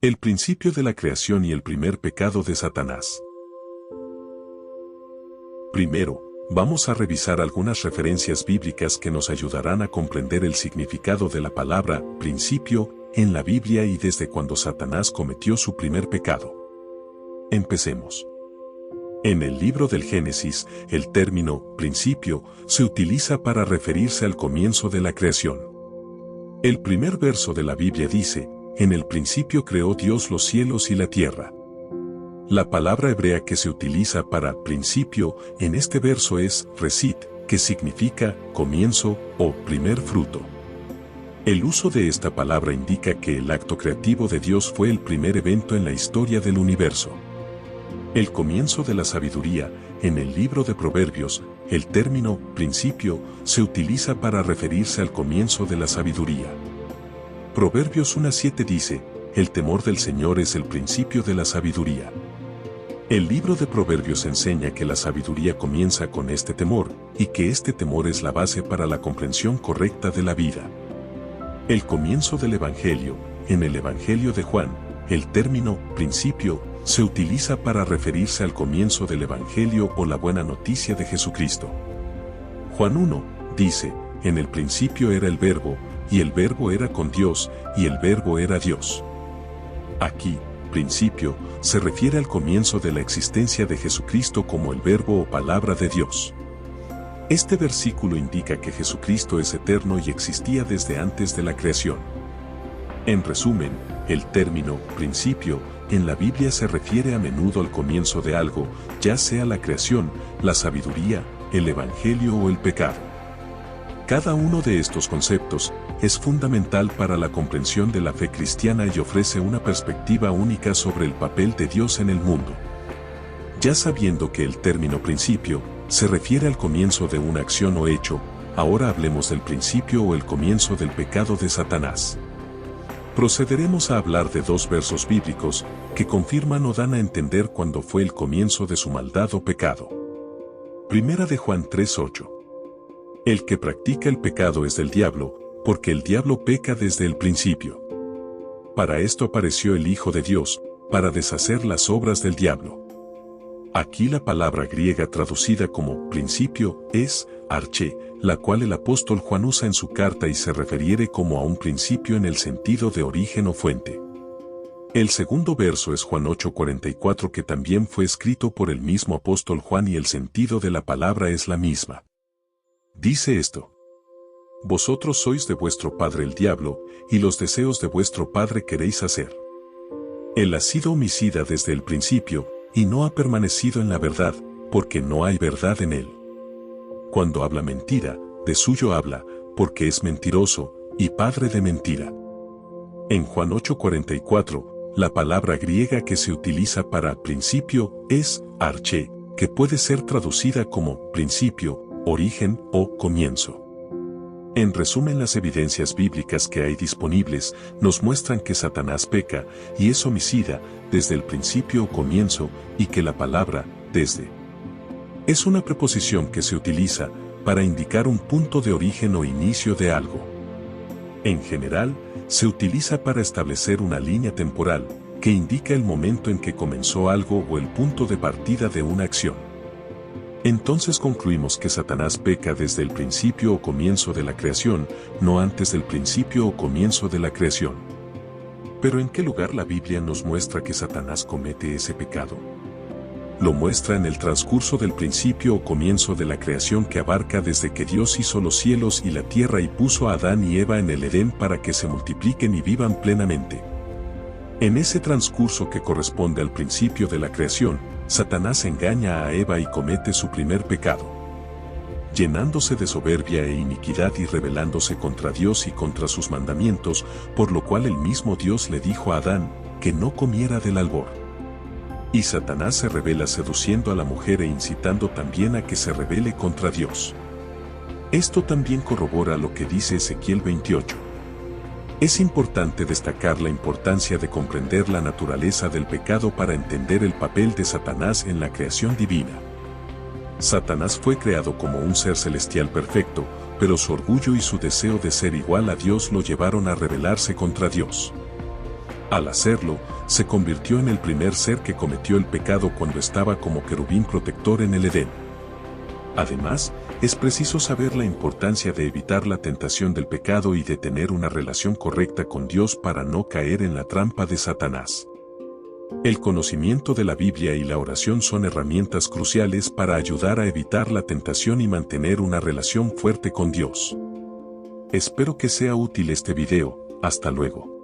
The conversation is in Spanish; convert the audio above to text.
El principio de la creación y el primer pecado de Satanás. Primero, vamos a revisar algunas referencias bíblicas que nos ayudarán a comprender el significado de la palabra principio en la Biblia y desde cuando Satanás cometió su primer pecado. Empecemos. En el libro del Génesis, el término principio se utiliza para referirse al comienzo de la creación. El primer verso de la Biblia dice: en el principio creó Dios los cielos y la tierra. La palabra hebrea que se utiliza para principio en este verso es resit, que significa comienzo o primer fruto. El uso de esta palabra indica que el acto creativo de Dios fue el primer evento en la historia del universo. El comienzo de la sabiduría. En el libro de Proverbios, el término principio se utiliza para referirse al comienzo de la sabiduría. Proverbios 1:7 dice: el temor del Señor es el principio de la sabiduría. El libro de Proverbios enseña que la sabiduría comienza con este temor, y que este temor es la base para la comprensión correcta de la vida. El comienzo del Evangelio. En el Evangelio de Juan, el término principio se utiliza para referirse al comienzo del Evangelio o la buena noticia de Jesucristo. Juan 1 dice: en el principio era el Verbo, y el Verbo era con Dios, y el Verbo era Dios. Aquí, principio, se refiere al comienzo de la existencia de Jesucristo como el Verbo o palabra de Dios. Este versículo indica que Jesucristo es eterno y existía desde antes de la creación. En resumen, el término principio en la Biblia se refiere a menudo al comienzo de algo, ya sea la creación, la sabiduría, el Evangelio o el pecado. Cada uno de estos conceptos es fundamental para la comprensión de la fe cristiana y ofrece una perspectiva única sobre el papel de Dios en el mundo. Ya sabiendo que el término principio se refiere al comienzo de una acción o hecho, ahora hablemos del principio o el comienzo del pecado de Satanás. Procederemos a hablar de dos versos bíblicos que confirman o dan a entender cuándo fue el comienzo de su maldad o pecado. Primera de Juan 3:8. El que practica el pecado es del diablo, porque el diablo peca desde el principio. Para esto apareció el Hijo de Dios, para deshacer las obras del diablo. Aquí la palabra griega traducida como principio es arché, la cual el apóstol Juan usa en su carta y se refiere como a un principio en el sentido de origen o fuente. El segundo verso es Juan 8:44, que también fue escrito por el mismo apóstol Juan y el sentido de la palabra es la misma. Dice esto: vosotros sois de vuestro padre el diablo, y los deseos de vuestro padre queréis hacer. Él ha sido homicida desde el principio, y no ha permanecido en la verdad, porque no hay verdad en él. Cuando habla mentira, de suyo habla, porque es mentiroso, y padre de mentira. En Juan 8:44, la palabra griega que se utiliza para principio es arché, que puede ser traducida como principio, origen o comienzo. En resumen, las evidencias bíblicas que hay disponibles nos muestran que Satanás peca y es homicida desde el principio o comienzo, y que la palabra desde es una preposición que se utiliza para indicar un punto de origen o inicio de algo. En general, se utiliza para establecer una línea temporal que indica el momento en que comenzó algo o el punto de partida de una acción. Entonces concluimos que Satanás peca desde el principio o comienzo de la creación, no antes del principio o comienzo de la creación. Pero ¿en qué lugar la Biblia nos muestra que Satanás comete ese pecado? Lo muestra en el transcurso del principio o comienzo de la creación, que abarca desde que Dios hizo los cielos y la tierra y puso a Adán y Eva en el Edén para que se multipliquen y vivan plenamente. En ese transcurso que corresponde al principio de la creación, Satanás engaña a Eva y comete su primer pecado, llenándose de soberbia e iniquidad y rebelándose contra Dios y contra sus mandamientos, por lo cual el mismo Dios le dijo a Adán que no comiera del árbol. Y Satanás se rebela seduciendo a la mujer e incitando también a que se rebele contra Dios. Esto también corrobora lo que dice Ezequiel 28. Es importante destacar la importancia de comprender la naturaleza del pecado para entender el papel de Satanás en la creación divina. Satanás fue creado como un ser celestial perfecto, pero su orgullo y su deseo de ser igual a Dios lo llevaron a rebelarse contra Dios. Al hacerlo, Se convirtió en el primer ser que cometió el pecado cuando estaba como querubín protector en el Edén. Además, es preciso saber la importancia de evitar la tentación del pecado y de tener una relación correcta con Dios para no caer en la trampa de Satanás. El conocimiento de la Biblia y la oración son herramientas cruciales para ayudar a evitar la tentación y mantener una relación fuerte con Dios. Espero que sea útil este video. Hasta luego.